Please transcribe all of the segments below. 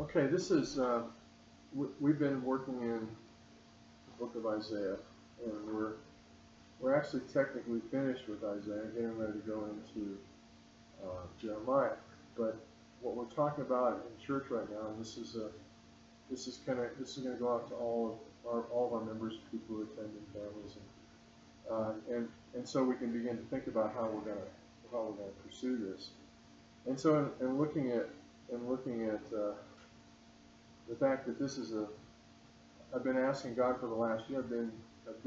Okay, this is, we've been working in the book of Isaiah, and we're actually technically finished with Isaiah, getting ready to go into Jeremiah. But what we're talking about in church right now, and this is going to go out to all of our members, people who attend, and families, and so we can begin to think about how we're going to pursue this. And so, in looking at the fact that this is I've been asking God for the last year. I've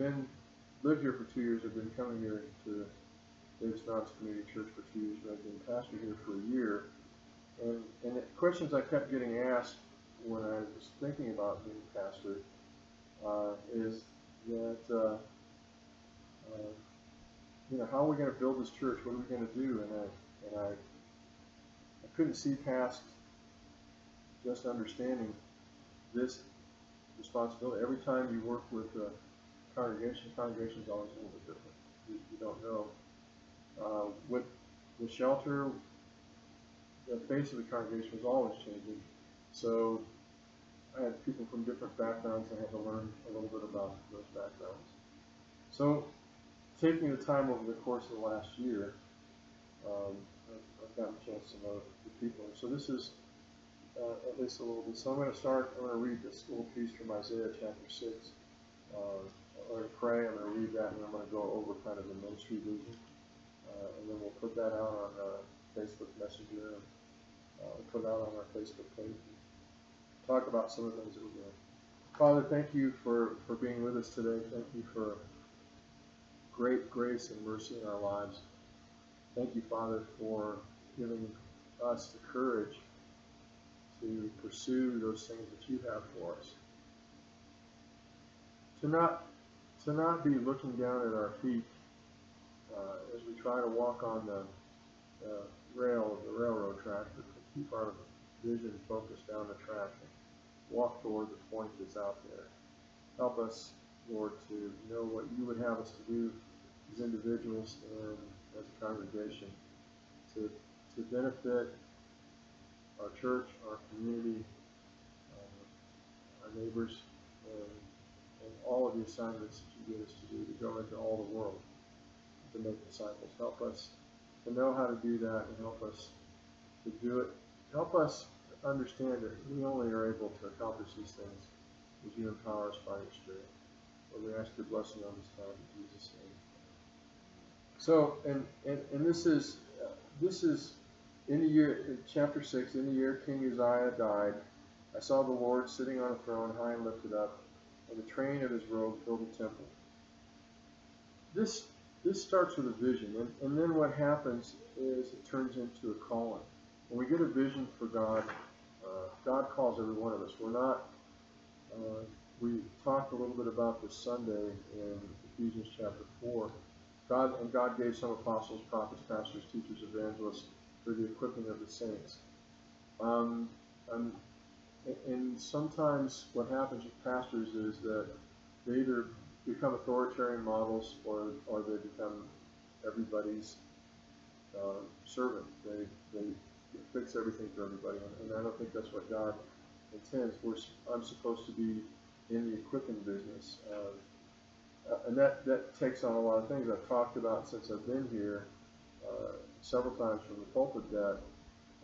lived here for 2 years. I've been coming here to Davis Mountains Community Church for 2 years, but I've been pastor here for a year. And the questions I kept getting asked when I was thinking about being pastor is that how are we going to build this church? What are we going to do? And I couldn't see past just understanding this responsibility. Every time you work with a congregation is always a little bit different. You don't know. With the shelter, the face of the congregation was always changing. So I had people from different backgrounds. I had to learn a little bit about those backgrounds. So taking the time over the course of the last year, I've gotten a chance to know the people. So this is at least a little bit. So I'm going to read this little piece from Isaiah chapter 6. I'm going to pray, I'm going to read that, and I'm going to go over kind of the ministry vision. And then we'll put that out on Facebook Messenger, and we'll put it out on our Facebook page, and talk about some of the things that we're doing. Father, thank you for being with us today. Thank you for great grace and mercy in our lives. Thank you, Father, for giving us the courage to pursue those things that you have for us. To not be looking down at our feet as we try to walk on the rail of the railroad track, but to keep our vision focused down the track and walk toward the point that's out there. Help us, Lord, to know what you would have us to do as individuals and as a congregation to benefit our church, our community, our neighbors, and all of the assignments that you give us to do, to go into all the world to make disciples. Help us to know how to do that, and help us to do it. Help us to understand that we only are able to accomplish these things as you empower us by your Spirit. Lord, we ask your blessing on this time in Jesus' name. So, and this is in the year, chapter 6, in the year King Uzziah died, I saw the Lord sitting on a throne, high and lifted up, and the train of his robe filled the temple. This starts with a vision, and then what happens is it turns into a calling. When we get a vision for God, God calls every one of us. We're not, we talked a little bit about this Sunday in Ephesians chapter 4. God gave some apostles, prophets, pastors, teachers, evangelists for the equipping of the saints. And sometimes what happens with pastors is that they either become authoritarian models or they become everybody's servant. They fix everything for everybody, and I don't think that's what God intends. I'm supposed to be in the equipping business, and that takes on a lot of things. I've talked about since I've been here several times from the pulpit that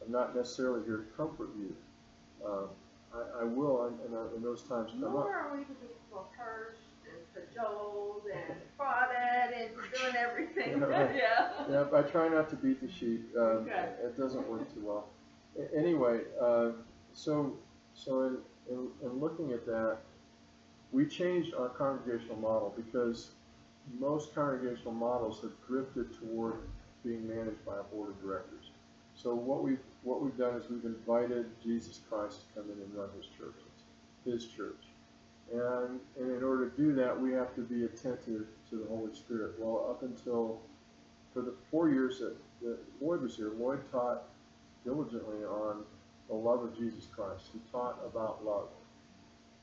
I'm not necessarily here to comfort you. I will, and those times come up. Nor are we to be cursed and cajoled and prodded and doing everything. Yeah, I try not to beat the sheep. Okay. It doesn't work too well. Anyway, so in looking at that, we changed our congregational model because most congregational models have drifted toward being managed by a board of directors. So what we've done is we've invited Jesus Christ to come in and run his church. It's his church. And in order to do that, we have to be attentive to the Holy Spirit. Well, up until, for the 4 years that Lloyd was here, Lloyd taught diligently on the love of Jesus Christ. He taught about love.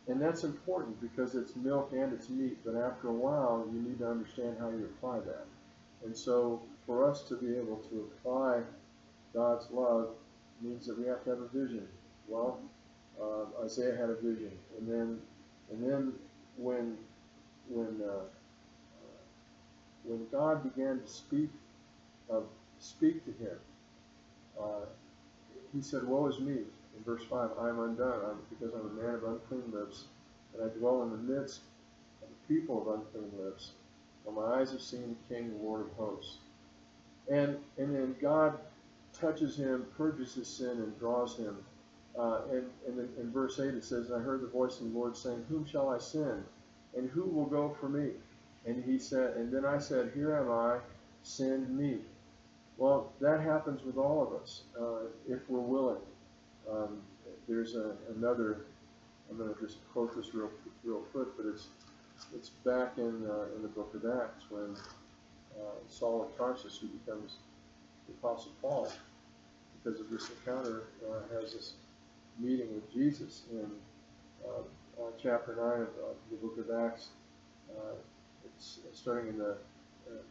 And that's important because it's milk and it's meat, but after a while, you need to understand how you apply that. And so for us to be able to apply God's love means that we have to have a vision. Well, Isaiah had a vision, and then when when uh, when God began to speak to him, uh, he said, "Woe is me." In verse 5, I am undone, because I'm a man of unclean lips, and I dwell in the midst of the people of unclean lips. For my eyes have seen the King, the Lord of hosts. And then God touches him, purges his sin, and draws him. And in verse 8 it says, I heard the voice of the Lord saying, Whom shall I send? And who will go for me? And he said, and then I said, Here am I, send me. Well, that happens with all of us, if we're willing. There's another, I'm going to just quote this real quick, but it's back in the book of Acts when Saul of Tarsus, who becomes the Apostle Paul, because of this encounter, has this meeting with Jesus in chapter 9 of the book of Acts. It's starting in the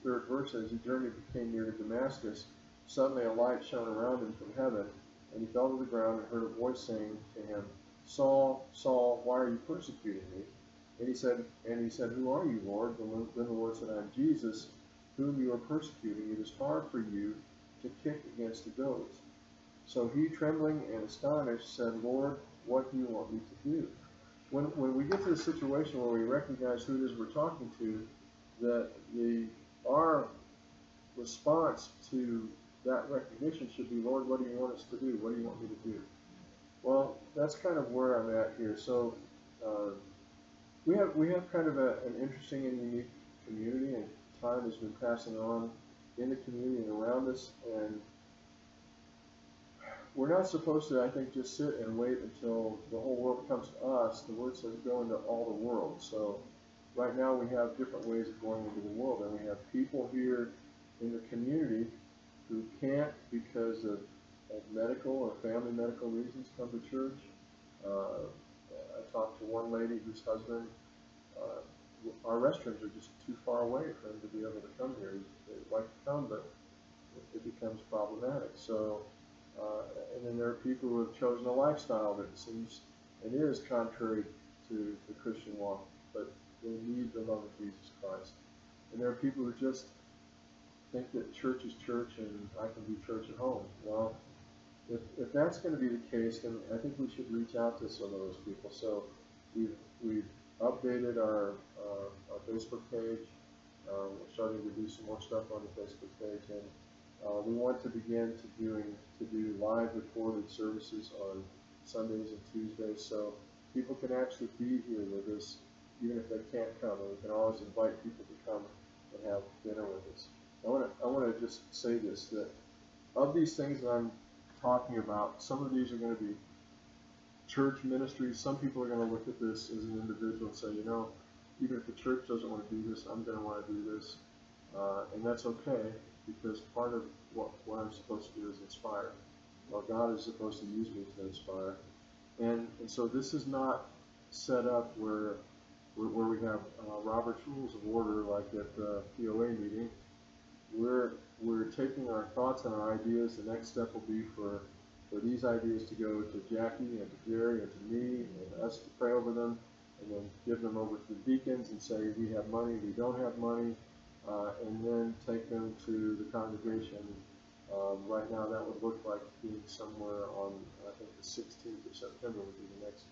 third verse. As he journeyed, came near to Damascus, suddenly a light shone around him from heaven, and he fell to the ground and heard a voice saying to him, Saul, Saul, why are you persecuting me? And he said, Who are you, Lord? Then the Lord said, I am Jesus, whom you are persecuting. It is hard for you to kick against the goads. So he, trembling and astonished, said, Lord, what do you want me to do? When we get to the situation where we recognize who it is we're talking to, that our response to that recognition should be, Lord, what do you want us to do? What do you want me to do? Well, that's kind of where I'm at here. So we have kind of an interesting and unique community, and time has been passing on in the community and around us, and we're not supposed to, I think, just sit and wait until the whole world comes to us. The Word says go into all the world. So right now we have different ways of going into the world, and we have people here in the community who can't, because of medical or family medical reasons, come to church. I talked to one lady whose husband, our restrooms are just too far away for him to be able to come here. They'd like to come, but it becomes problematic. So, and then there are people who have chosen a lifestyle that seems and is contrary to the Christian walk, but they need the love of Jesus Christ. And there are people who just think that church is church and I can do church at home. Well, if that's going to be the case, then I think we should reach out to some of those people. So we've updated our Facebook page. We're starting to do some more stuff on the Facebook page, and we want to begin to do live recorded services on Sundays and Tuesdays, so people can actually be here with us, even if they can't come. And we can always invite people to come and have dinner with us. I want to just say this, that of these things that I'm talking about, some of these are going to be church ministries. Some people are going to look at this as an individual and say, you know, even if the church doesn't want to do this, I'm going to want to do this. And that's okay, because part of what I'm supposed to do is inspire. Well, God is supposed to use me to inspire. And so this is not set up where we have Robert's Rules of Order like at the POA meeting. We're taking our thoughts and our ideas. The next step will be for these ideas to go to Jackie and to Jerry and to me and us to pray over them, and then give them over to the deacons and say we have money, we don't have money, and then take them to the congregation. Right now that would look like being somewhere on, I think, the 16th of September would be the next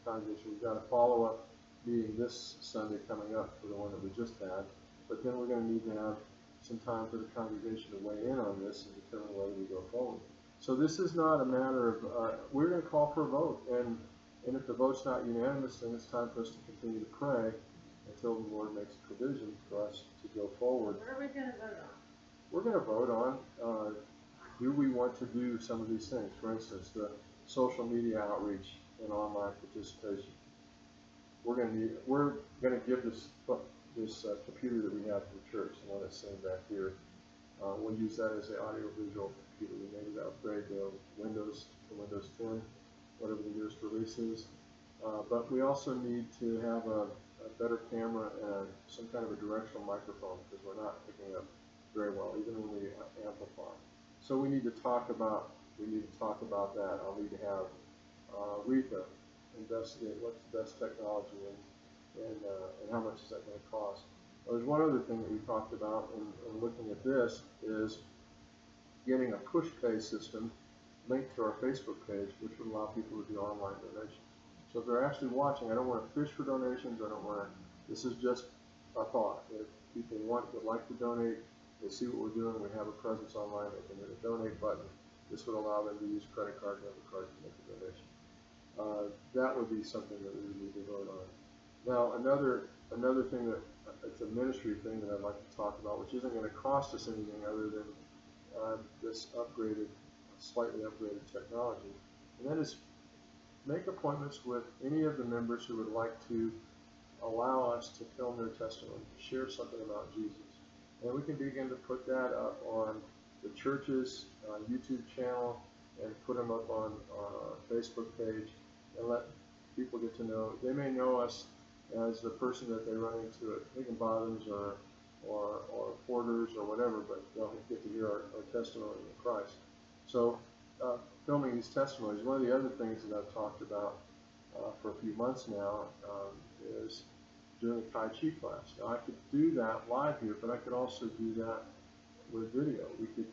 congregation. We've got a follow-up meeting this Sunday coming up for the one that we just had, but then we're going to need to have some time for the congregation to weigh in on this and determine whether we go forward. So this is not a matter of, we're going to call for a vote, and if the vote's not unanimous, then it's time for us to continue to pray until the Lord makes a provision for us to go forward. What are we going to vote on? We're going to vote on, do we want to do some of these things? For instance, the social media outreach and online participation. We're going to give this computer that we have for the church, the one that's sitting back here. We'll use that as the audio-visual computer. We may upgrade the Windows to Windows 10, whatever the newest release is. But we also need to have a better camera and some kind of a directional microphone, because we're not picking up very well, even when we amplify. So we need to talk about that. I'll need to have Rita investigate what's the best technology and how much is that going to cost. Well, there's one other thing that we talked about in looking at this is getting a push pay system linked to our Facebook page, which would allow people to do online donations. So if they're actually watching, I don't want to fish for donations. I don't want to. This is just a thought. If people would like to donate, they see what we're doing. We have a presence online. They can hit a donate button. This would allow them to use credit card, debit card to make a donation. That would be something that we would need to vote on. Now, another thing that it's a ministry thing that I'd like to talk about, which isn't going to cost us anything other than this slightly upgraded technology, and that is make appointments with any of the members who would like to allow us to film their testimony, share something about Jesus. And we can begin to put that up on the church's YouTube channel and put them up on our Facebook page and let people get to know. They may know us as the person that they run into at Higginbottom's or Porter's or whatever, but they'll get to hear our testimony of Christ. So filming these testimonies, one of the other things that I've talked about for a few months now is doing a Tai Chi class. Now I could do that live here, but I could also do that with video. We could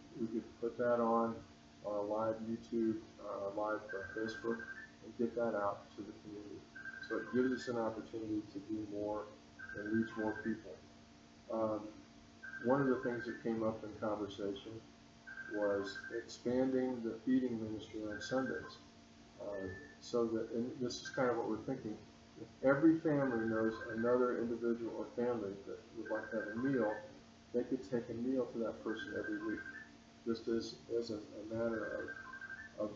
put that on our live YouTube, live Facebook, and get that out to the community. So it gives us an opportunity to do more and reach more people. One of the things that came up in conversation was expanding the feeding ministry on Sundays. So that, and this is kind of what we're thinking, if every family knows another individual or family that would like to have a meal, they could take a meal to that person every week, just as a matter of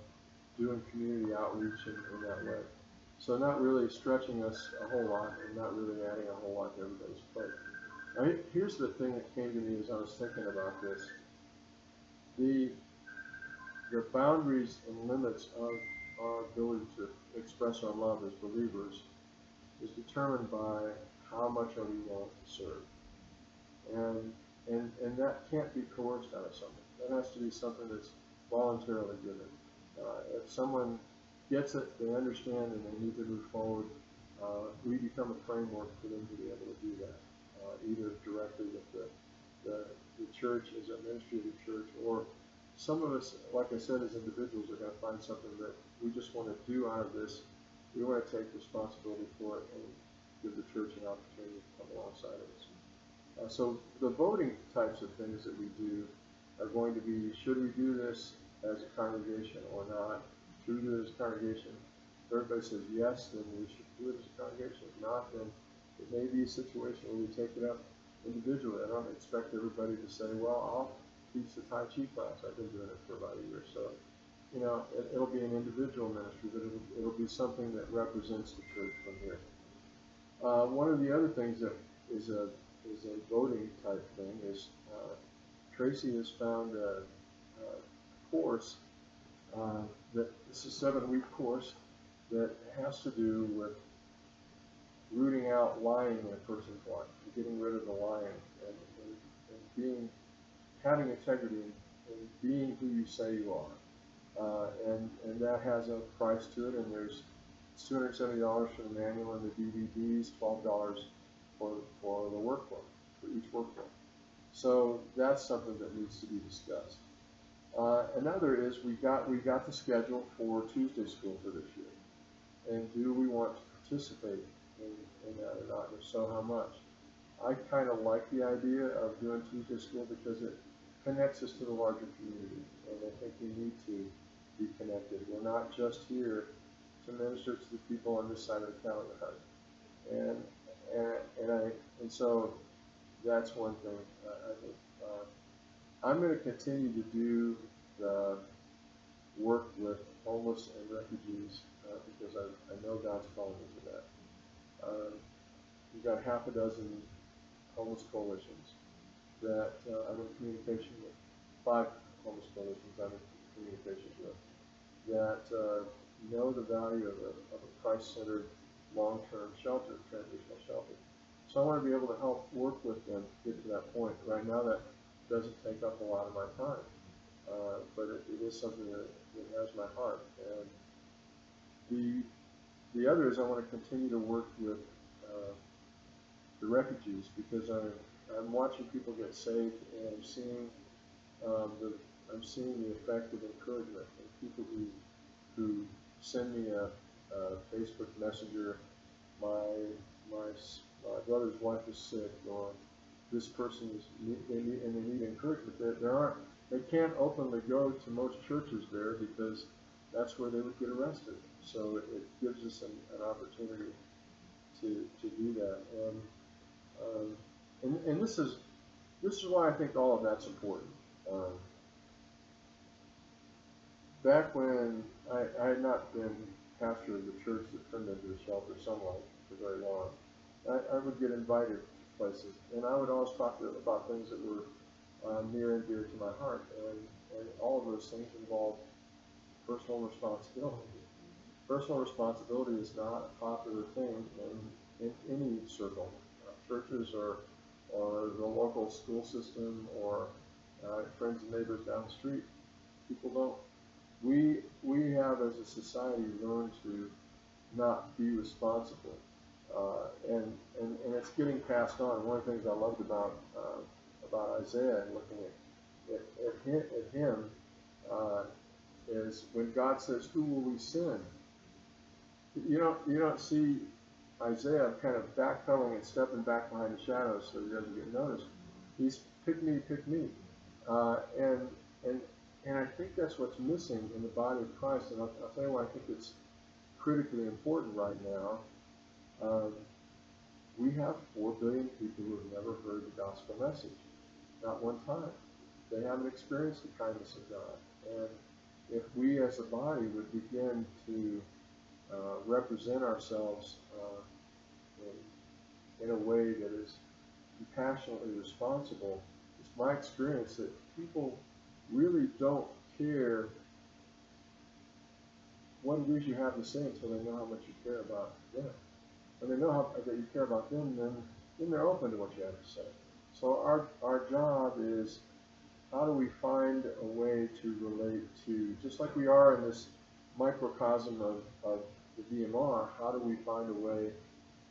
doing community outreach in that way. So not really stretching us a whole lot and not really adding a whole lot to everybody's plate. Now, here's the thing that came to me as I was thinking about this. The boundaries and limits of our ability to express our love as believers is determined by how much are we willing to serve. And that can't be coerced out of someone. That has to be something that's voluntarily given. If someone gets it, they understand, and they need to move forward, we become a framework for them to be able to do that, either directly with the church as a ministry of the church, or some of us, like I said, as individuals are going to find something that we just want to do out of this. We want to take responsibility for it and give the church an opportunity to come alongside of us. So the voting types of things that we do are going to be, should we do this as a congregation or not? Should we do it as a congregation? If everybody says yes, then we should do it as a congregation. If not, then it may be a situation where we take it up individually. I don't expect everybody to say, well, I'll teach the Tai Chi class. I've been doing it for about a year. So, you know, it'll be an individual ministry, but it'll be something that represents the church from here. One of the other things that is a voting type thing is Tracy has found a course that it's a 7-week course that has to do with rooting out lying in a person's life, getting rid of the lying, and having integrity and being who you say you are. And that has a price to it, and there's $270 for the manual and the DVDs, $12 for the workbook, for each workbook. So that's something that needs to be discussed. Another is we got the schedule for Tuesday school for this year, and do we want to participate in that or not? If so, how much? I kind of like the idea of doing Tuesday school because it connects us to the larger community, and I think we need to be connected. We're not just here to minister to the people on this side of the calendar hut, and so that's one thing. I think I'm going to continue to do the work with homeless and refugees because I know God's calling me to that. We've got half a dozen homeless coalitions that I'm in communication with, 5 homeless coalitions I'm in communication with, that know the value of a Christ-centered long-term shelter, transitional shelter. So I want to be able to help work with them to get to that point. Right now that doesn't take up a lot of my time, but it is something that has my heart. And the other is I want to continue to work with the refugees, because I'm watching people get saved, and I'm seeing the effect of encouragement, and people who send me a Facebook Messenger, my brother's wife is sick, or this person is, they need encouragement. They can't openly go to most churches there because that's where they would get arrested. So it gives us an opportunity to do that. And this is why I think all of that's important. Back when I had not been pastor of the church that turned into a shelter somewhat for very long, I would get invited to places, and I would always talk about things that were near and dear to my heart, and all of those things involved personal responsibility. Personal responsibility is not a popular thing in any circle. Churches or the local school system or friends and neighbors down the street. People don't. We have as a society learned to not be responsible, and it's getting passed on. One of the things I loved about Isaiah and looking at him is when God says, "Who will we send?" You don't see Isaiah kind of backpedaling and stepping back behind the shadows so he doesn't get noticed. He's pick me, and I think that's what's missing in the body of Christ. And I'll tell you why I think it's critically important right now. We have 4 billion people who have never heard the gospel message, not one time. They haven't experienced the kindness of God. And if we as a body would begin to represent ourselves in a way that is compassionately responsible, it's my experience that people really don't care what it is you have to say until they know how much you care about them. When they know that you care about them, then they're open to what you have to say. So our job is, how do we find a way to relate to, just like we are in this microcosm of the DMR, how do we find a way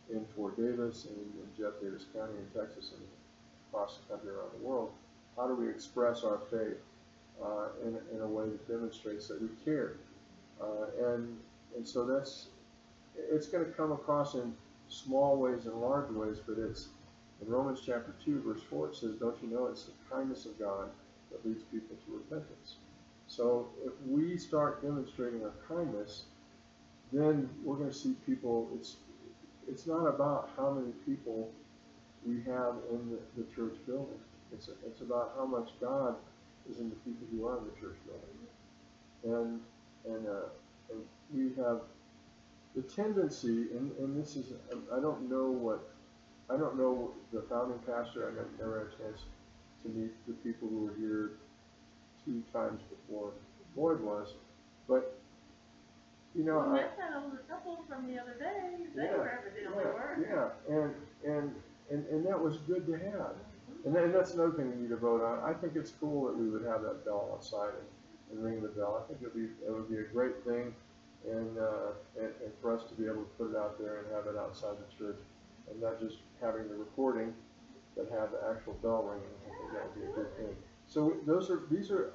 in Fort Davis and in Jeff Davis County in Texas and across the country around the world, how do we express our faith in a way that demonstrates that we care? And so it's going to come across in small ways and large ways, but it's in Romans chapter 2, verse 4, it says, "Don't you know it's the kindness of God that leads people to repentance?" So if we start demonstrating our kindness, then we're going to see people. It's not about how many people we have in the church building. It's about how much God is in the people who are in the church building. And we have the tendency, and this is, I don't know the founding pastor. I never had a chance to meet the people who were here 2 times before Lloyd was, but you know, I met that older couple from the other day. They were evidently working. Yeah, and that was good to have. And that's another thing we need to vote on. I think it's cool that we would have that bell outside and ring the bell. I think it would be a great thing, and for us to be able to put it out there and have it outside the church, and not just having the recording, but have the actual bell ringing. I think that would be a good thing. So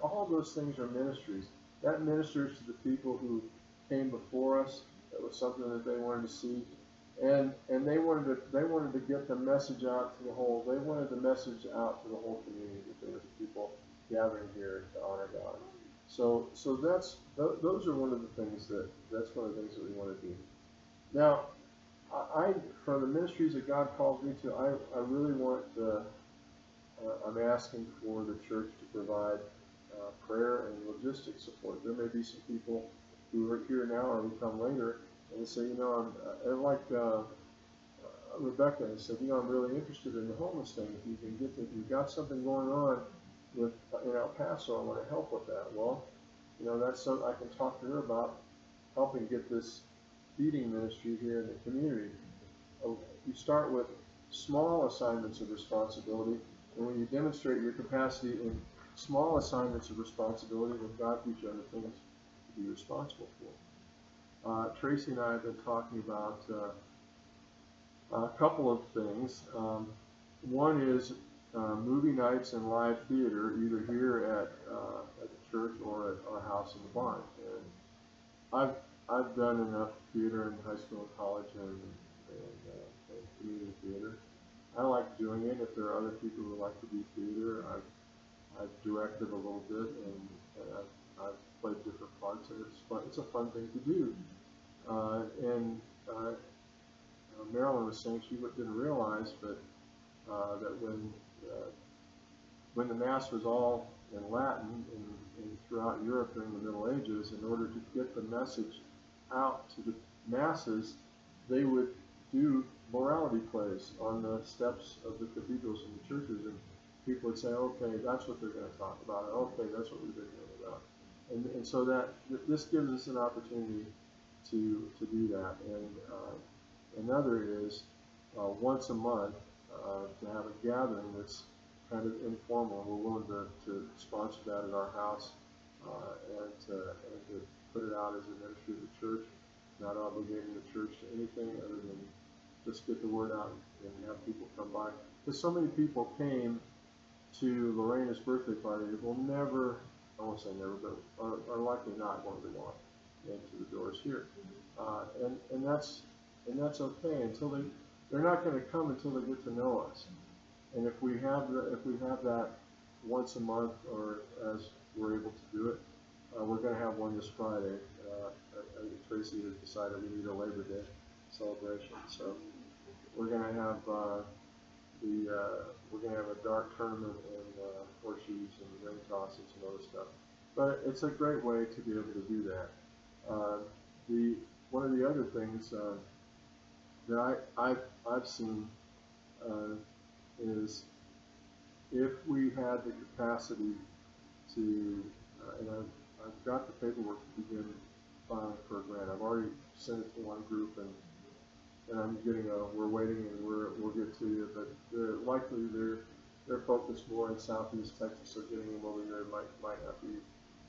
all those things are ministries. That ministers to the people who came before us. That was something that they wanted to see, and they wanted to get the message out to the whole. They wanted the message out to the whole community that there was people gathering here to honor God. So those are one of the things that's one of the things that we want to do. Now, for the ministries that God calls me to, I really want I'm asking for the church to provide prayer and logistics support. There may be some people who are here now or who come later and they say, like Rebecca said, I'm really interested in the homeless thing. If you can get if you've got something going on in El Paso, I want to help with that. Well, that's something I can talk to her about, helping get this feeding ministry here in the community. You start with small assignments of responsibility, and when you demonstrate your capacity in small assignments of responsibility, then God gives you other things to be responsible for. Tracy and I have been talking about a couple of things. One is movie nights and live theater, either here at the church or at our house in the barn. And I've done enough theater in high school and college and community theater. I like doing it. If there are other people who like to do theater, I've directed a little bit and I've played different parts, and it's fun. It's a fun thing to do. And Marilyn was saying she didn't realize, but that when the Mass was all in Latin and throughout Europe during the Middle Ages, in order to get the message out to the masses, they would do morality plays on the steps of the cathedrals and the churches, and people would say, okay, that's what they're going to talk about, okay, that's what we've been hearing about. And so this gives us an opportunity to do that. And another is once a month to have a gathering that's kind of informal. We're willing to sponsor that at our house and to put it out as a ministry of the church, not obligating the church to anything other than just get the word out and have people come by. Because so many people came to Lorena's birthday party that will never, I won't say never, but are likely not going to walk into the doors here. And that's okay until they're not going to come until they get to know us. And if we have that once a month, or as we're able to do it, we're going to have one this Friday. Tracy has decided we need a Labor Day celebration, so we're going to have a dart tournament and horseshoes and ring toss and some other stuff. But it's a great way to be able to do that. One of the other things that I've seen is if we had the capacity to, and I've got the paperwork to begin filing for a grant. I've already sent it to one group, and I'm getting we're waiting, and we'll get to you. But likely they're focused more in Southeast Texas, so getting them over there might not be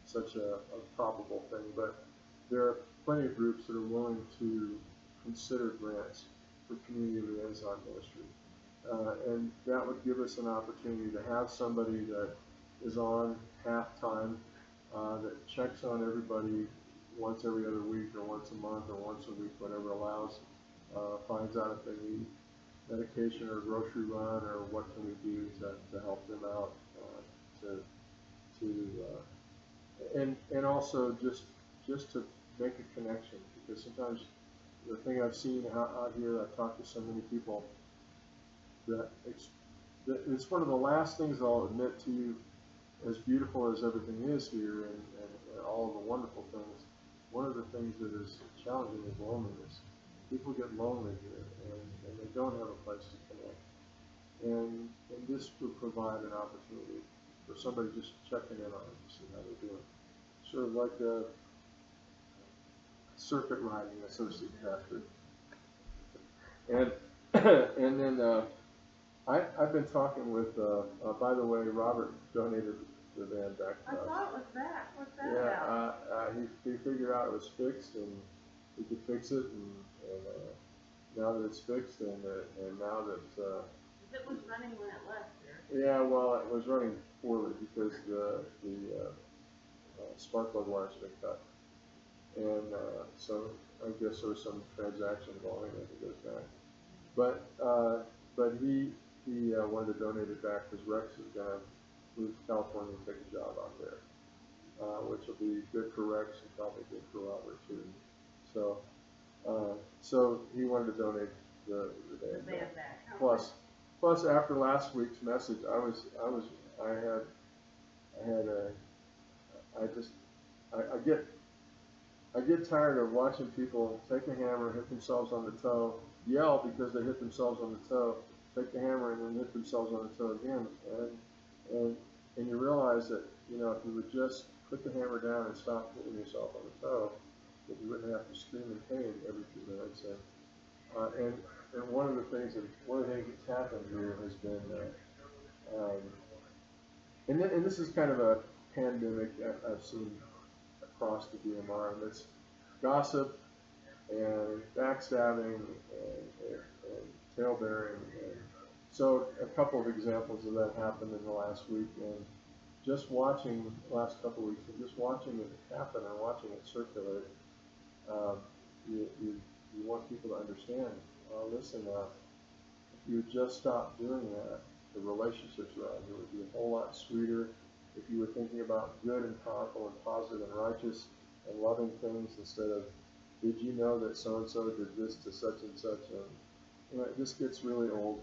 such a probable thing. But there are plenty of groups that are willing to consider grants for community liaison ministry. And that would give us an opportunity to have somebody that is on half-time, that checks on everybody once every other week or once a month or once a week, whatever allows, finds out if they need medication or a grocery run or what can we do to help them out, and also just to make a connection, because sometimes the thing I've seen out here, I've talked to so many people, that it's one of the last things I'll admit to you, as beautiful as everything is here and all of the wonderful things. One of the things that is challenging is loneliness. People get lonely here and they don't have a place to connect. And this would provide an opportunity for somebody just checking in on them to see how they're doing. Sort of like a circuit riding associate pastor. And then I've been talking with, by the way, Robert donated the van back to us. I thought it was that. What's that about? He figured out it was fixed and he could fix it, and now that it's fixed, and now that it was running when it left here. Yeah, well, it was running poorly because the spark plug wire's been cut, and so I guess there was some transaction going as it goes back. But he wanted to donate it back because Rex is going to move to California and take a job out there, which will be good for Rex and probably good for Robert too. So he wanted to donate the van back. Plus, after last week's message, I get tired of watching people take a hammer, hit themselves on the toe, yell because they hit themselves on the toe, take the hammer and then hit themselves on the toe again, and you realize that, you know, if you would just put the hammer down and stop hitting yourself on the toe, that you wouldn't have to scream in pain every few minutes. And one of the things that's happened here has been, and this is kind of a pandemic I've seen across the DMR, and it's gossip and backstabbing and tailbearing. And so a couple of examples of that happened in the last week, and just watching last couple of weeks and just watching it happen and watching it circulate, you want people to understand. Listen, if you would just stop doing that, the relationships around here would be a whole lot sweeter. If you were thinking about good and powerful and positive and righteous and loving things instead of, did you know that so-and-so did this to such and such? And this gets really old.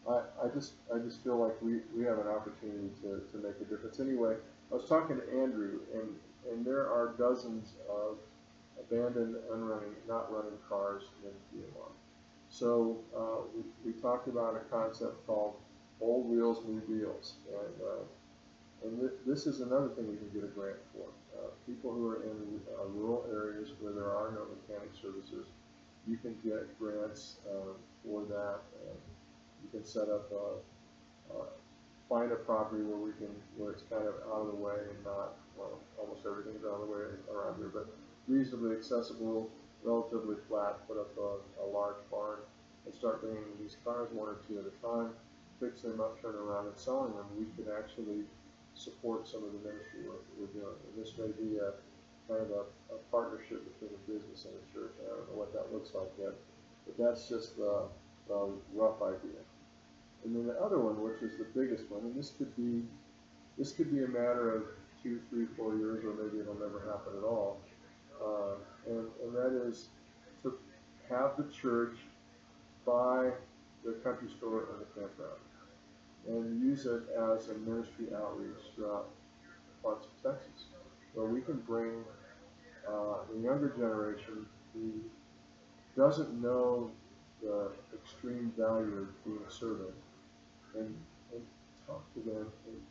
I just feel like we have an opportunity to make a difference. Anyway, I was talking to Andrew, and there are dozens of abandoned, not running cars in DMR. So we talked about a concept called old wheels, new deals, and this is another thing we can get a grant for. People who are in rural areas where there are no mechanic services, you can get grants for that. You can set up, find a property where it's kind of out of the way and not, well, almost everything's out of the way around here, but reasonably accessible, relatively flat, put up a large barn and start bringing these cars one or two at a time, fix them up, turn around and selling them. We could actually support some of the ministry work that we're doing. And this may be a kind of a partnership between a business and a church. I don't know what that looks like yet, but that's just the rough idea. And then the other one, which is the biggest one, and this could be a matter of 2, 3, 4 years, or maybe it'll never happen at all. And that is to have the church buy the country store and the campground and use it as a ministry outreach throughout parts of Texas, where we can bring the younger generation who doesn't know the extreme value of being a servant and talk to them and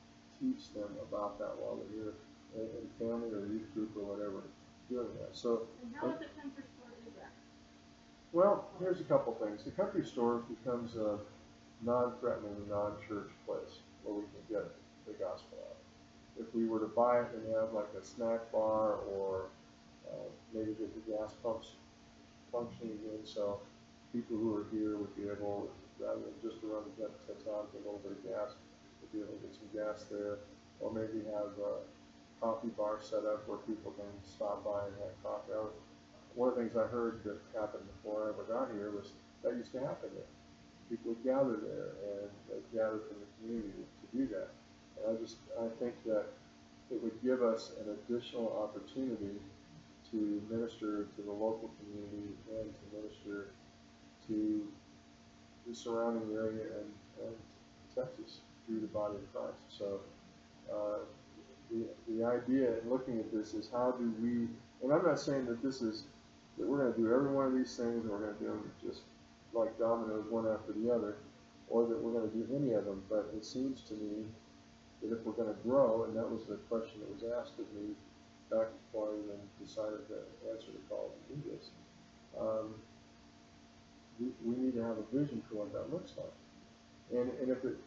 teach them about that while they're here in family or youth group or whatever, doing that. So, and how does the country store do that? Well, here's a couple things. The country store becomes a non-threatening, non-church place where we can get the gospel out. If we were to buy it and have like a snack bar or maybe get the gas pumps functioning again, so people who are here would be able, rather than just to run the jet to town for a little bit of gas, would be able to get some gas there, or maybe have a coffee bar set up where people can stop by and have coffee. One of the things I heard that happened before I ever got here was that used to happen there. People would gather there, and they'd gather from the community to do that. And I think that it would give us an additional opportunity to minister to the local community and to minister to the surrounding area and Texas through the body of Christ. So the idea in looking at this is how do we, and I'm not saying that we're going to do every one of these things and we're going to do them just like dominoes one after the other, or that we're going to do any of them, but it seems to me that if we're going to grow, and that was the question that was asked of me back before I even decided to answer the call to do this, we need to have a vision for what that looks like. And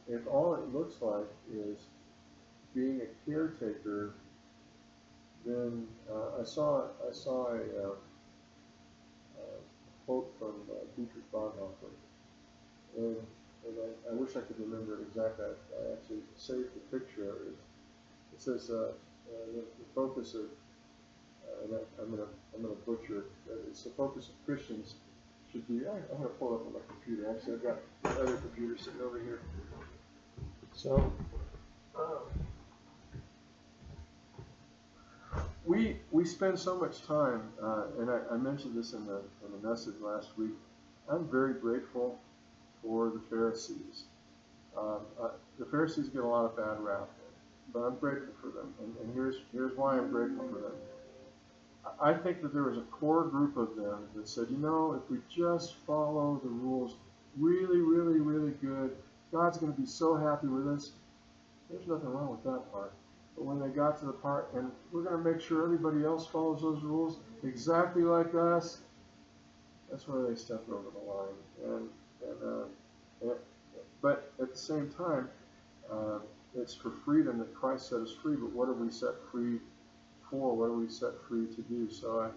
if all it looks like is being a caretaker, then I saw a quote from Dietrich Bonhoeffer, and I wish I could remember it exactly. I actually saved the picture of it. It says the focus of, and I'm gonna butcher it. It's the focus of Christians should be. I'm gonna pull it up on my computer. Actually, I've got the other computer sitting over here. So. We spend so much time, and I mentioned this in the message last week. I'm very grateful for the Pharisees. The Pharisees get a lot of bad rap, but I'm grateful for them, and here's why I'm grateful for them. I think that there was a core group of them that said, you know, if we just follow the rules really, really, really good, God's going to be so happy with us. There's nothing wrong with that part. But when they got to the part, and we're going to make sure everybody else follows those rules exactly like us, that's where they stepped over the line. But at the same time, it's for freedom that Christ set us free. But what are we set free for? What are we set free to do? So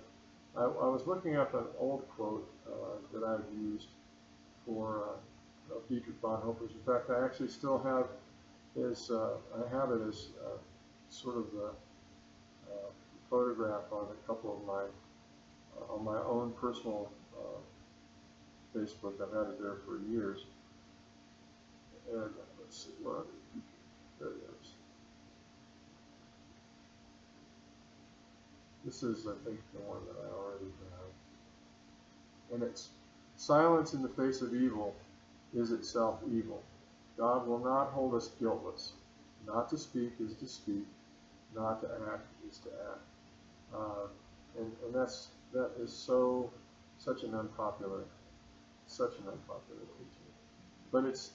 I was looking up an old quote that I've used for Dietrich Bonhoeffer's. In fact, I actually still have I have it as sort of the photograph on a couple of on my own personal Facebook. I've had it there for years. And let's see, there it is. This is, I think, the one that I already have. And it's, silence in the face of evil is itself evil. God will not hold us guiltless. Not to speak is to speak. Not to act is to act. And that is such an unpopular teaching. But it's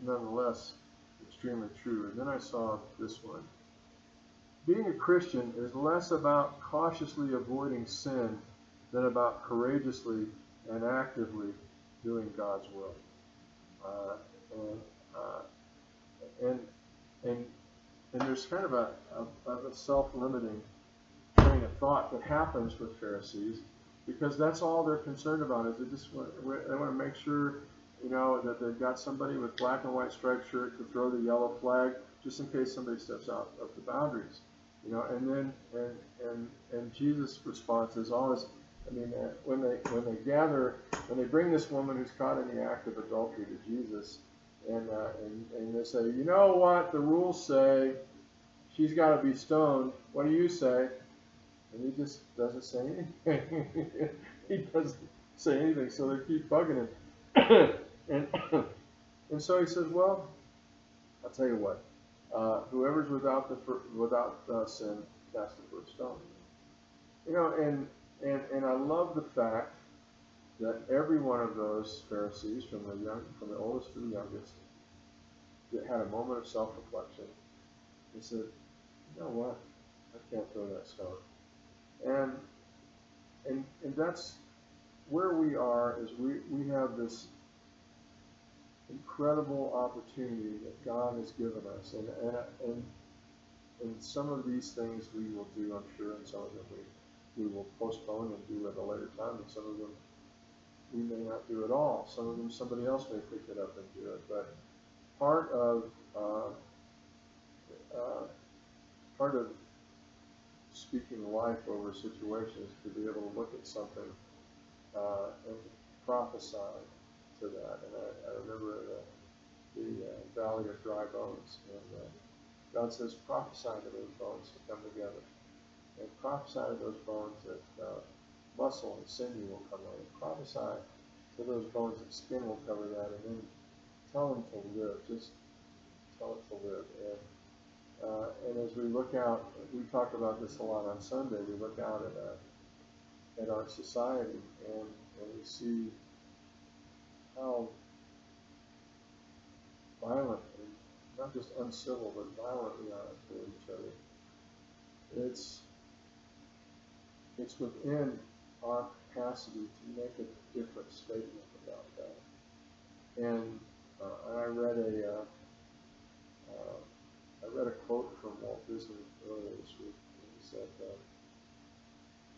nonetheless extremely true. And then I saw this one. Being a Christian is less about cautiously avoiding sin than about courageously and actively doing God's will. And there's kind of a self-limiting train of thought that happens with Pharisees, because that's all they're concerned about is they want to make sure, that they've got somebody with black and white striped shirt to throw the yellow flag just in case somebody steps out of the boundaries. And then Jesus' response is always, when they bring this woman who's caught in the act of adultery to Jesus, and they say, you know what, the rules say she's got to be stoned. What do you say? And he just doesn't say anything. He doesn't say anything, so they keep bugging him. and so he says, well, I'll tell you what. Whoever's without sin, cast the first stone. And I love the fact that every one of those Pharisees, from the oldest to the youngest, that had a moment of self-reflection. They said, you know what? I can't throw that stone. And that's where we are. Is we have this incredible opportunity that God has given us, and some of these things we will do, I'm sure, and some of them we will postpone and do at a later time, and some of them we may not do at all. Some of them somebody else may pick it up and do it. But part of speaking life over a situation is to be able to look at something and prophesy to that. And I remember the Valley of Dry Bones, and God says, prophesy to those bones to come together, and prophesy to those bones that muscle and sinew will come on, and prophesy to those bones that skin will cover that, and then tell them to live. Just tell it to live. And as we look out, we talked about this a lot on Sunday. We look out at our society, and we see how violent, and not just uncivil, but violent we are toward each other. It's within our capacity to make a different statement about that. And I read a quote from Walt Disney earlier this week. He said,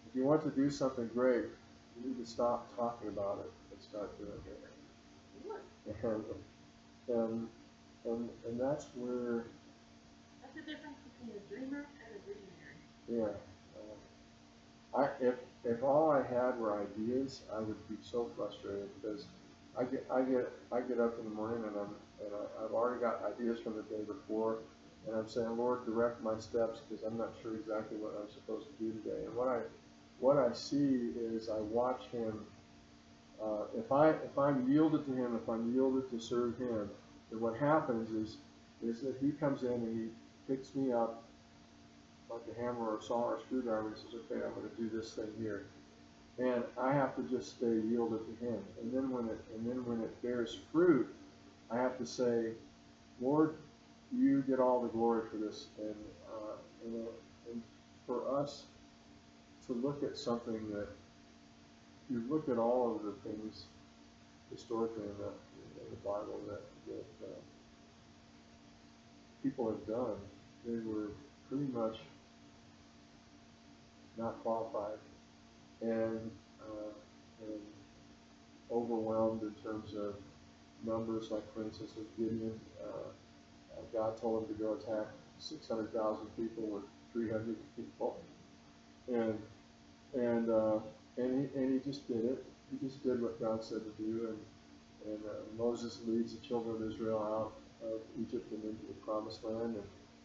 if you want to do something great, you need to stop talking about it and start doing it. And that's where... That's the difference between a dreamer and a visionary. Yeah. If all I had were ideas, I would be so frustrated, because I get up in the morning and I've already got ideas from the day before, and I'm saying, Lord, direct my steps, because I'm not sure exactly what I'm supposed to do today. And what I see is I watch him. If I'm yielded to him, if I'm yielded to serve him, then what happens is that he comes in and he picks me up like a hammer or a saw or a screwdriver, and says, okay, I'm going to do this thing here. And I have to just stay yielded to him. And then when it bears fruit, I have to say, Lord, you get all the glory for this. And for us to look at something that, you look at all of the things historically in the Bible that people have done, they were pretty much not qualified. And of numbers, like for instance with Gideon, God told him to go attack 600,000 people with 300 people, and he just did it. He just did what God said to do, and Moses leads the children of Israel out of Egypt and into the promised land, and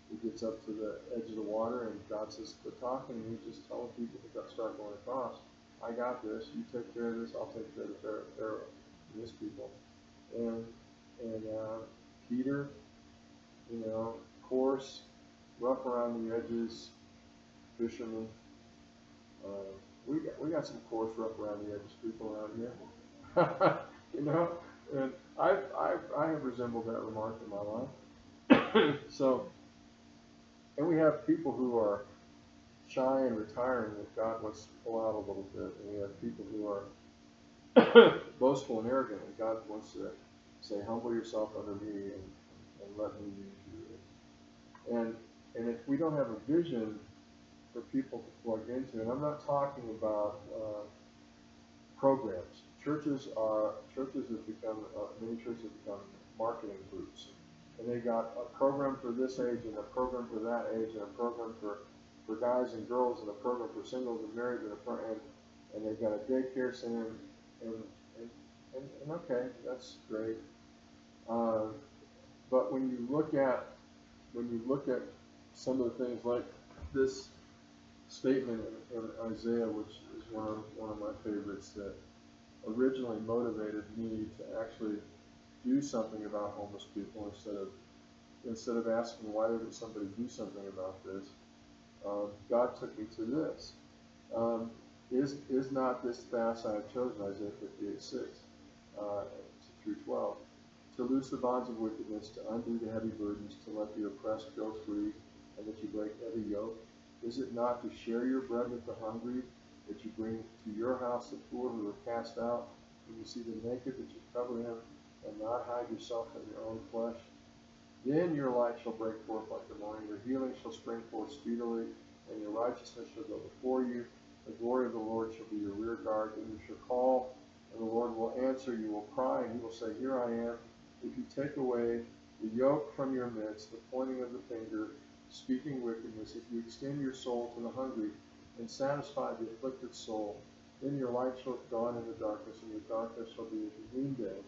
he gets up to the edge of the water, and God says, quit talking, and he's just telling people to start going across. I got this. You take care of this. I'll take care of Pharaoh and his people. And Peter, coarse, rough around the edges, fisherman. We got some coarse, rough around the edges people around here. And I have resembled that remark in my life. So, and we have people who are shy and retiring that God wants to pull out a little bit, and we have people who are boastful and arrogant, and God wants to say, humble yourself under me and let me use you. And if we don't have a vision for people to plug into, and I'm not talking about programs. Churches have become, many churches have become marketing groups. And they got a program for this age, and a program for that age, and a program for guys and girls, and a program for singles and married, and they've got a daycare center, and okay, that's great. But when you look at some of the things like this statement in Isaiah, which is one of my favorites, that originally motivated me to actually do something about homeless people instead of asking why didn't somebody do something about this. God took me to this. Is not this fast I have chosen, Isaiah 58:6 through 12, to loose the bonds of wickedness, to undo the heavy burdens, to let the oppressed go free, and that you break every yoke? Is it not to share your bread with the hungry, that you bring to your house the poor who are cast out, when you see the naked, that you cover him, and not hide yourself in your own flesh? Then your light shall break forth like the morning, your healing shall spring forth speedily, and your righteousness shall go before you. The glory of the Lord shall be your rear guard, and you shall call, and the Lord will answer. You will cry, and he will say, here I am. If you take away the yoke from your midst, the pointing of the finger, speaking wickedness, if you extend your soul to the hungry, and satisfy the afflicted soul, then your light shall dawn in the darkness, and your darkness shall be as the noonday.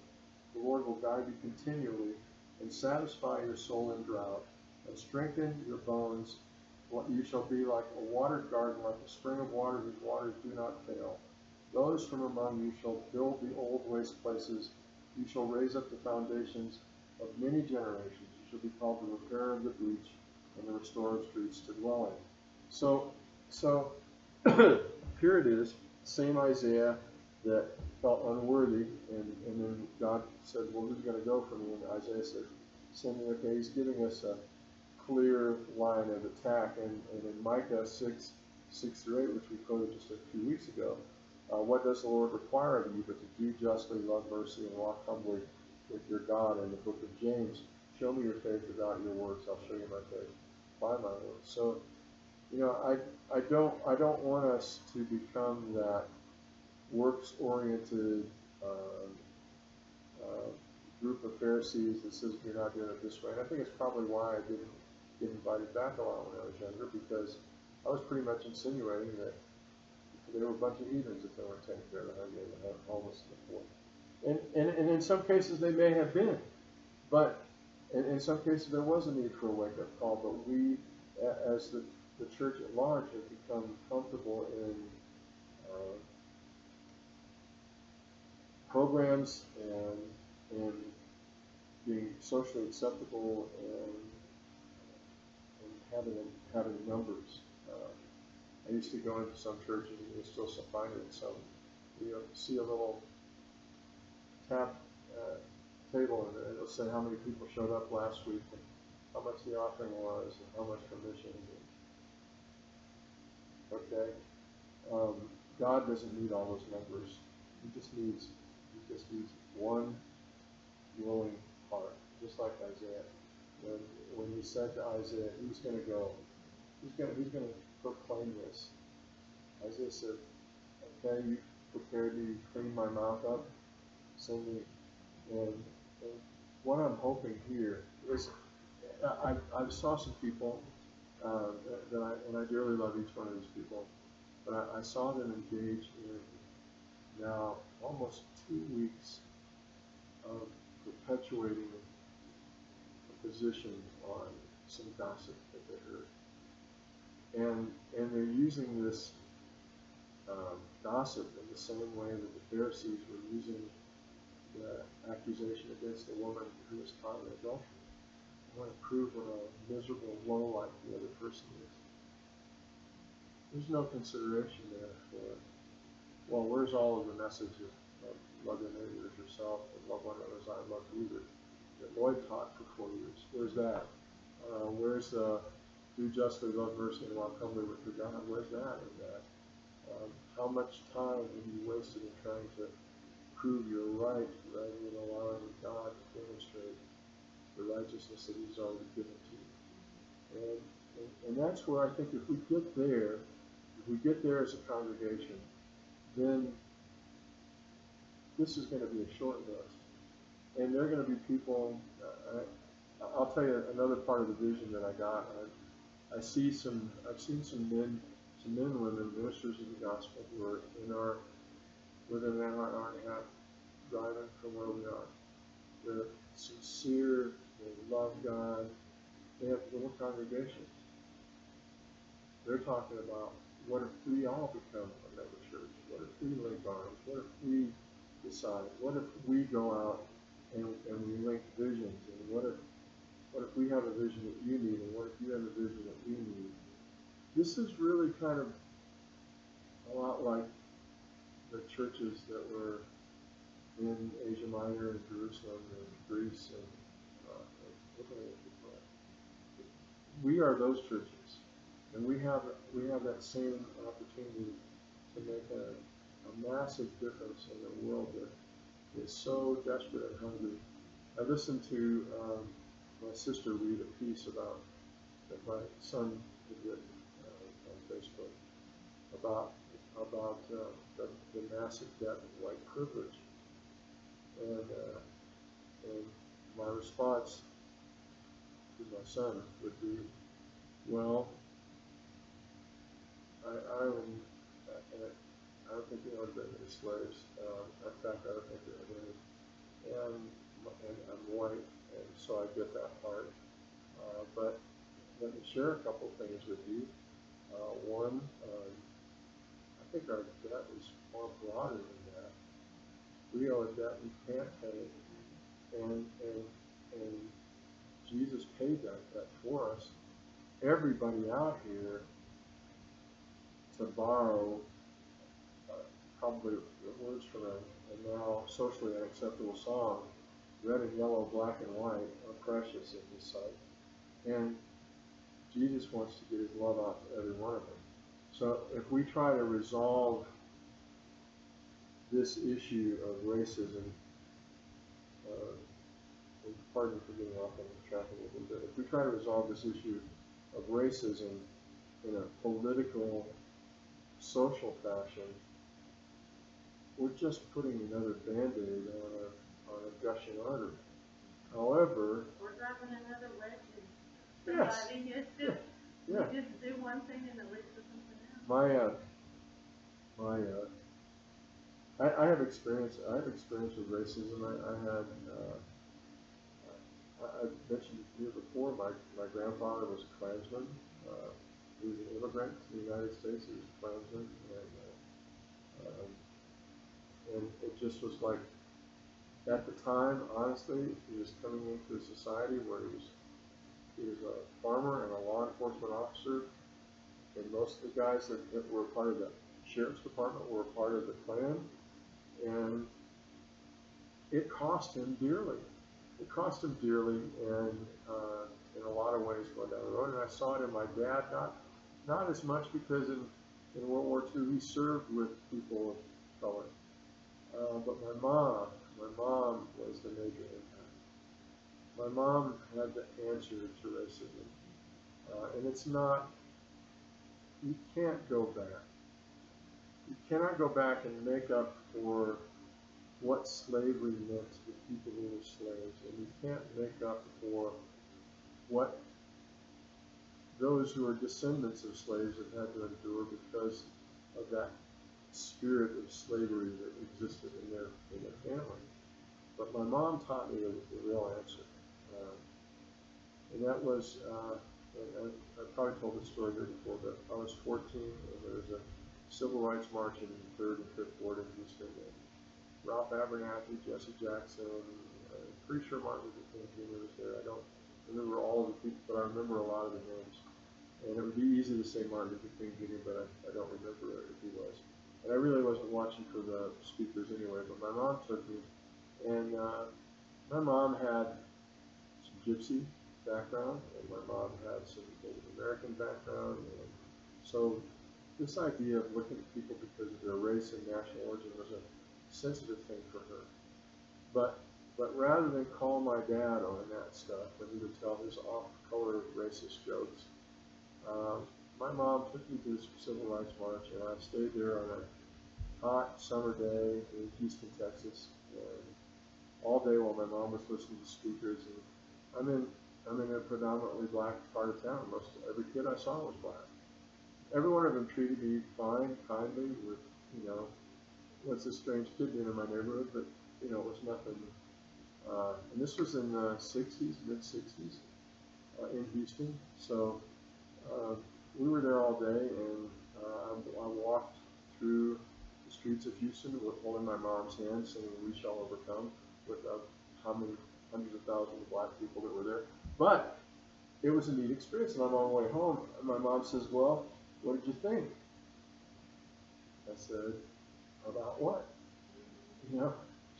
The Lord will guide you continually, and satisfy your soul in drought, and strengthen your bones. You shall be like a watered garden, like a spring of water whose waters do not fail. Those from among you shall build the old waste places. You shall raise up the foundations of many generations. You shall be called the repairer of the breach, and the restorer of streets to dwell in. So here it is, same Isaiah that felt unworthy, and then God said, well, who's going to go for me? And Isaiah said, send me. Okay, he's giving us a clear line of attack. And in Micah 6:6-8, which we quoted just a few weeks ago, what does the Lord require of you but to do justly, love mercy, and walk humbly with your God? In the book of James, show me your faith without your works, I'll show you my faith by my works. So, I don't want us to become that works-oriented group of Pharisees that says you're not doing it this way. And I think it's probably why I didn't get invited back a lot when I was younger, because I was pretty much insinuating that they were a bunch of heathens if they weren't taking care of the hungry and the homeless and the poor. And in some cases they may have been, but in some cases there was a need for a wake-up call. But we, as the church at large, have become comfortable in programs and being socially acceptable and having numbers. I used to go into some churches, and you still find it in some. You see a little tap table, and it'll say how many people showed up last week, and how much the offering was, and how much for missions. Okay, God doesn't need all those numbers. He just needs one willing heart, just like Isaiah. When he said to Isaiah, he's going to go. He's going to proclaim this. Isaiah said, okay, you prepared me, you cleaned my mouth up, send me And what I'm hoping here is, I saw some people and I dearly love each one of these people, but I saw them engage in now almost 2 weeks of perpetuating a position on some gossip that they heard. And they're using this gossip in the same way that the Pharisees were using the accusation against the woman who was caught in adultery. I want to prove what a miserable lowlife the other person is. There's no consideration there for, well, where's all of the message of love your neighbor as yourself and love one another as I love you that Lloyd taught for 4 years? Where's that? Where's the do justly, love mercy, and walk humbly with your God? Where's that in that? How much time have you wasted in trying to prove you're right rather than allowing God to demonstrate the righteousness that He's already given to you? And that's where I think if we get there as a congregation, then this is going to be a short list. And there are going to be people, I'll tell you another part of the vision that I got. I've seen some men and women, ministers of the gospel, who are within an hour and a half driving from where we are. They're sincere, they love God, they have little congregations. They're talking about, what if we all become a mega church? What if we link arms? What if we decide? What if we go out and we link visions? And what if we have a vision that you need? And what if you have a vision that we need? This is really kind of a lot like the churches that were in Asia Minor and Jerusalem and Greece and Italy. We are those churches. And we have that same opportunity to make a massive difference in a world that is so desperate and hungry. I listened to my sister read a piece about that my son had written on Facebook about the massive debt of white privilege, and my response to my son would be, well, I don't think we owned any slaves. In fact, I don't think there were any. And I'm white, and so I get that part. But let me share a couple things with you. One, I think our debt is far broader than that. We owe a debt we can't pay, and Jesus paid that debt for us. Everybody out here, to borrow probably the words from a now socially unacceptable song, red and yellow, black and white are precious in His sight. And Jesus wants to get His love out to every one of them. So if we try to resolve this issue of racism, and pardon me for getting off on the track a little bit, if we try to resolve this issue of racism in a political, social fashion, we're just putting another Band-Aid on a gushing artery. However, we're driving another wedge in yes, somebody. You just do one thing and it leads to something else. I have experience with racism. I mentioned it here before. My grandfather was a Klansman. He was an immigrant to the United States. He was a Klansman, and it just was like, at the time, honestly, he was coming into a society where he was a farmer and a law enforcement officer, and most of the guys that were part of the sheriff's department were part of the Klan, and it cost him dearly. It cost him dearly, and in a lot of ways going down the road. And I saw it in my dad, not as much because in World War II he served with people of color, but my mom was the major impact. My mom had the answer to racism, and it's not. You can't go back. You cannot go back and make up for what slavery meant to the people who were slaves, and you can't make up for what those who are descendants of slaves have had to endure because of that spirit of slavery that existed in their family. But my mom taught me the real answer, and that was, and I've probably told this story here before, but I was 14 and there was a civil rights march in 3rd and 5th Ward in Houston. And Ralph Abernathy, Jesse Jackson, I'm pretty sure Martin Luther King Jr. was there. I don't remember all of the people, but I remember a lot of the names. And it would be easy to say Martin Luther King Jr., but I don't remember if he was. And I really wasn't watching for the speakers anyway, but my mom took me. And my mom had some gypsy background, and my mom had some Native American background. And so this idea of looking at people because of their race and national origin was a sensitive thing for her. But rather than call my dad on that stuff, when he would tell his off-color racist jokes, my mom took me to this civil rights march, and I stayed there on a hot summer day in Houston, Texas, and all day while my mom was listening to speakers. And I'm in a predominantly black part of town. Most every kid I saw was black. Every one of them treated me fine, kindly, with, what's this strange kid being in my neighborhood, but, it was nothing. And this was in the 60s, mid-60s, in Houston. So we were there all day, and I walked through the streets of Houston holding my mom's hand, singing "We Shall Overcome," with how many hundreds of thousands of black people that were there. But it was a neat experience, and I'm on my way home, and my mom says, "Well, what did you think?" I said, "About what?"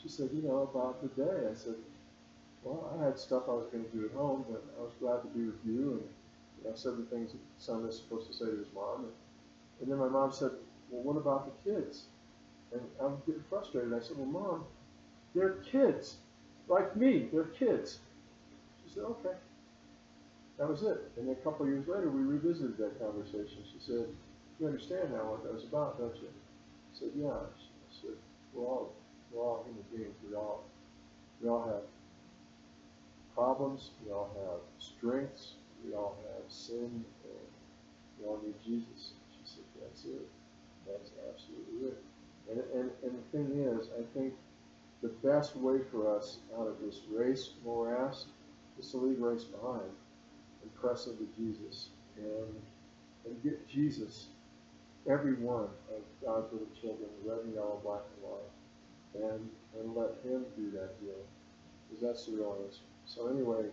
She said, "About the day." I said, "Well, I had stuff I was going to do at home, but I was glad to be with you." And I said the things that son is supposed to say to his mom. And then my mom said, "Well, what about the kids?" And I'm getting frustrated. I said, "Well, Mom, they're kids. Like me, they're kids." She said, "Okay." That was it. And then a couple of years later, we revisited that conversation. She said, "You understand now what that was about, don't you?" I said, "Yeah." I said, we're all human beings. We all have problems. We all have strengths. We all have sin. And we all need Jesus. She said, "That's it. That's absolutely it." And the thing is, I think the best way for us out of this race morass is to leave race behind and press into Jesus and get Jesus, every one of God's little children, red and yellow, black and white, and let him do that deal, because that's the real answer. So anyway,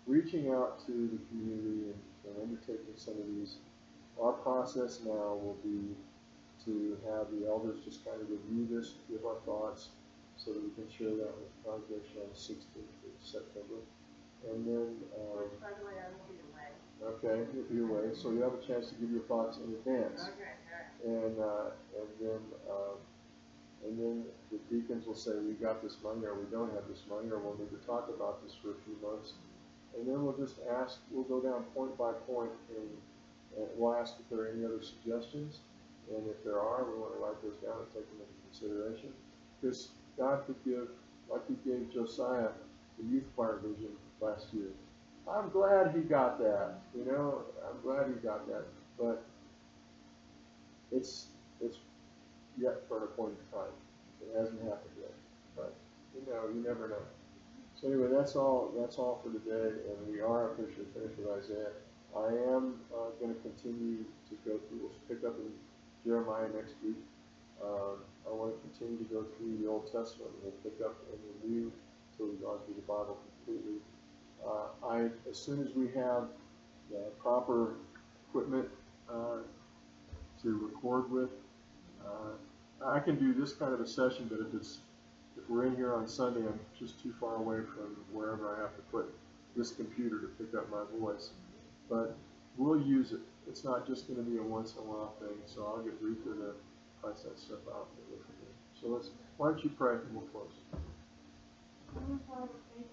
reaching out to the community and undertaking some of these, our process now will be to have the elders just kind of review this, give our thoughts, so that we can share that with the congregation on the 16th of September. And then, which, by the way, I will be away. okay, you'll be away, so you have a chance to give your thoughts in advance. Okay, And then the deacons will say, "We got this money," or "We don't have this money," or "We'll need to talk about this for a few months." And then we'll just ask, we'll go down point by point, and we'll ask if there are any other suggestions. And if there are, we want to write those down and take them into consideration. Because God could give, like He gave Josiah the youth choir vision last year. I'm glad he got that. I'm glad he got that. But it's yet for an appointed time. It hasn't happened yet. But you never know. So anyway, that's all for today, and we are officially finished with Isaiah. I am going to continue to go through. We'll pick up in Jeremiah next week. I want to continue to go through the Old Testament, and we'll pick up in the New until we've gone through the Bible completely. As soon as we have the proper equipment to record with, I can do this kind of a session, but if we're in here on Sunday, I'm just too far away from wherever I have to put this computer to pick up my voice. But we'll use it. It's not just going to be a once-in-a-while thing, so I'll get Rita to price that stuff out. So why don't you pray and we'll close. Heavenly Father, thank